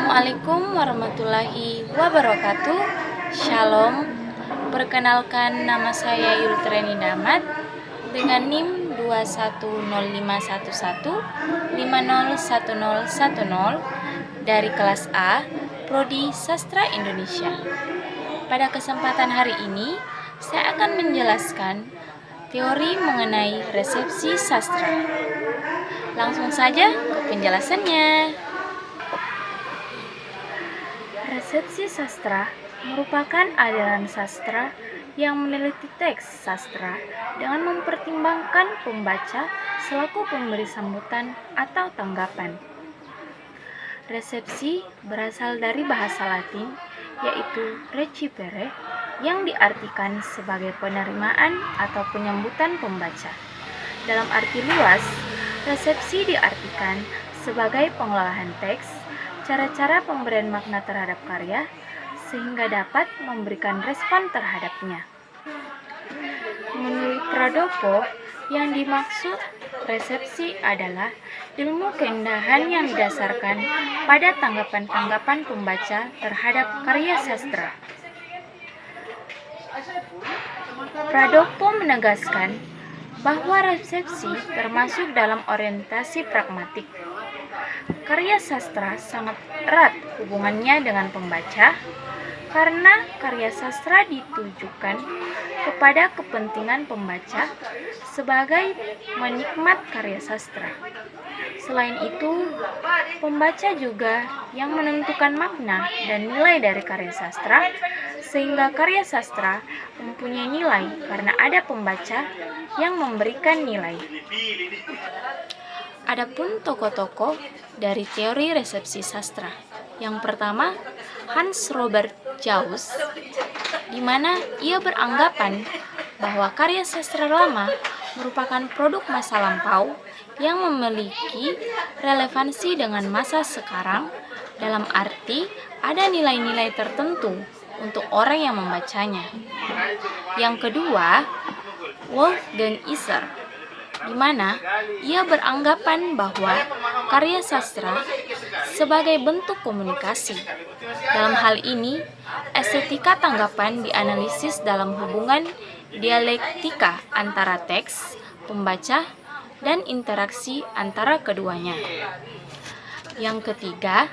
Assalamualaikum warahmatullahi wabarakatuh. Shalom. Perkenalkan, nama saya Yultreni Damat dengan NIM 21011501010 dari kelas A, Prodi Sastra Indonesia. Pada kesempatan hari ini, saya akan menjelaskan teori mengenai resepsi sastra. Langsung saja ke penjelasannya. Resepsi sastra merupakan aliran sastra yang meneliti teks sastra dengan mempertimbangkan pembaca selaku pemberi sambutan atau tanggapan. Resepsi berasal dari bahasa Latin, yaitu recipere, yang diartikan sebagai penerimaan atau penyambutan pembaca. Dalam arti luas, resepsi diartikan sebagai pengolahan teks, cara-cara pemberian makna terhadap karya, sehingga dapat memberikan respon terhadapnya. Menurut Pradopo, yang dimaksud resepsi adalah ilmu keindahan yang didasarkan pada tanggapan-tanggapan pembaca terhadap karya sastra. Pradopo menegaskan bahwa resepsi termasuk dalam orientasi pragmatik. Karya sastra sangat erat hubungannya dengan pembaca, karena karya sastra ditujukan kepada kepentingan pembaca sebagai menikmat karya sastra. Selain itu, pembaca juga yang menentukan makna dan nilai dari karya sastra, sehingga karya sastra mempunyai nilai karena ada pembaca yang memberikan nilai. Adapun tokoh-tokoh dari teori resepsi sastra. Yang pertama, Hans Robert Jauss, di mana ia beranggapan bahwa karya sastra lama merupakan produk masa lampau yang memiliki relevansi dengan masa sekarang, dalam arti ada nilai-nilai tertentu untuk orang yang membacanya. Yang kedua, Wolfgang Iser, di mana ia beranggapan bahwa karya sastra sebagai bentuk komunikasi. Dalam hal ini, estetika tanggapan dianalisis dalam hubungan dialektika antara teks, pembaca, dan interaksi antara keduanya. Yang ketiga,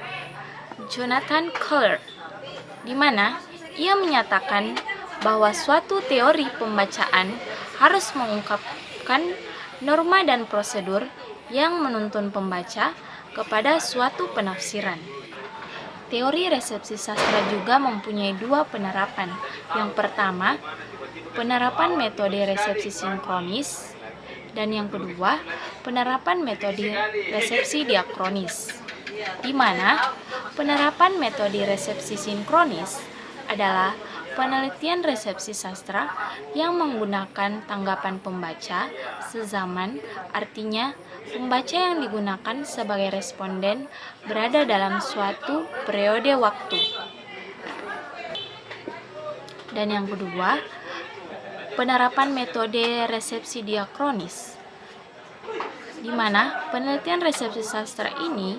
Jonathan Kohler, di mana ia menyatakan bahwa suatu teori pembacaan harus mengungkapkan norma dan prosedur yang menuntun pembaca kepada suatu penafsiran. Teori resepsi sastra juga mempunyai dua penerapan. Yang pertama, penerapan metode resepsi sinkronis, dan yang kedua, penerapan metode resepsi diakronis, di mana penerapan metode resepsi sinkronis adalah penelitian resepsi sastra yang menggunakan tanggapan pembaca sezaman, artinya pembaca yang digunakan sebagai responden berada dalam suatu periode waktu. Dan yang kedua, penerapan metode resepsi diakronis, di mana penelitian resepsi sastra ini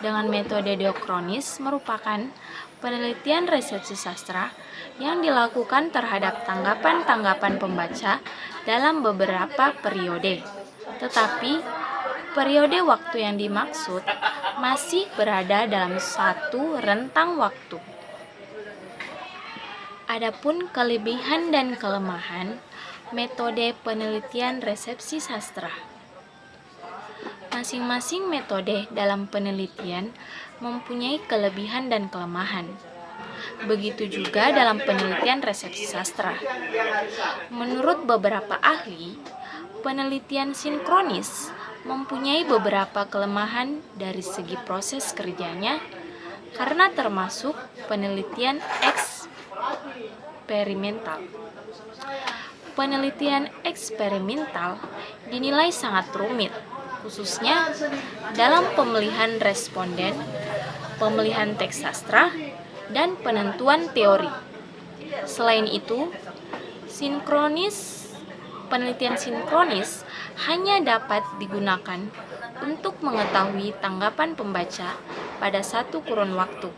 dengan metode diakronis merupakan penelitian resepsi sastra yang dilakukan terhadap tanggapan-tanggapan pembaca dalam beberapa periode. Tetapi, periode waktu yang dimaksud masih berada dalam satu rentang waktu. Adapun kelebihan dan kelemahan metode penelitian resepsi sastra. Masing-masing metode dalam penelitian mempunyai kelebihan dan kelemahan. Begitu juga dalam penelitian resepsi sastra. Menurut beberapa ahli, penelitian sinkronis mempunyai beberapa kelemahan dari segi proses kerjanya, karena termasuk penelitian eksperimental. Penelitian eksperimental dinilai sangat rumit, khususnya dalam pemilihan responden, pemilihan teks sastra, dan penentuan teori. Selain itu, penelitian sinkronis hanya dapat digunakan untuk mengetahui tanggapan pembaca pada satu kurun waktu.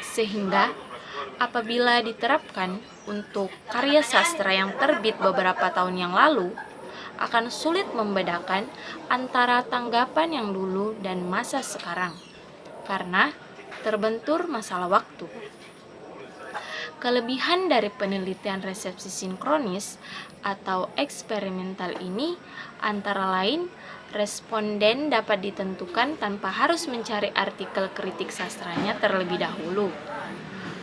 Sehingga apabila diterapkan untuk karya sastra yang terbit beberapa tahun yang lalu, akan sulit membedakan antara tanggapan yang dulu dan masa sekarang, karena terbentur masalah waktu. Kelebihan dari penelitian resepsi sinkronis atau eksperimental ini antara lain responden dapat ditentukan tanpa harus mencari artikel kritik sastranya terlebih dahulu.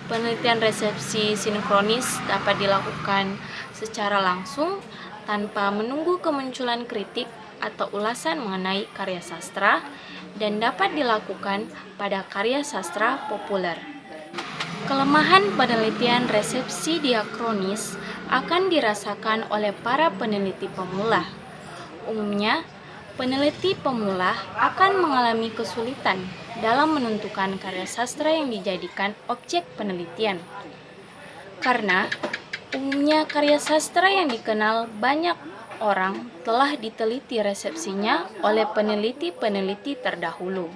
Penelitian resepsi sinkronis dapat dilakukan secara langsung tanpa menunggu kemunculan kritik atau ulasan mengenai karya sastra dan dapat dilakukan pada karya sastra populer. Kelemahan penelitian resepsi diakronis akan dirasakan oleh para peneliti pemula. Umumnya, peneliti pemula akan mengalami kesulitan dalam menentukan karya sastra yang dijadikan objek penelitian. Karena umumnya karya sastra yang dikenal banyak orang telah diteliti resepsinya oleh peneliti-peneliti terdahulu.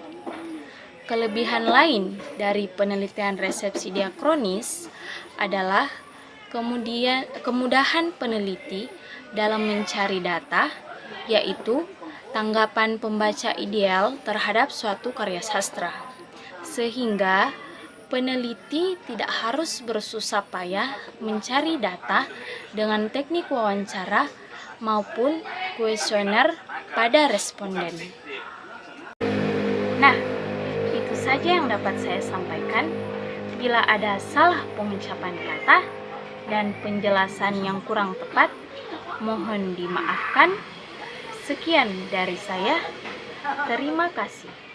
Kelebihan lain dari penelitian resepsi diakronis adalah kemudahan peneliti dalam mencari data, yaitu tanggapan pembaca ideal terhadap suatu karya sastra, sehingga peneliti tidak harus bersusah payah mencari data dengan teknik wawancara maupun kuesioner pada responden. Nah, itu saja yang dapat saya sampaikan. Bila ada salah pengucapan kata dan penjelasan yang kurang tepat, mohon dimaafkan. Sekian dari saya. Terima kasih.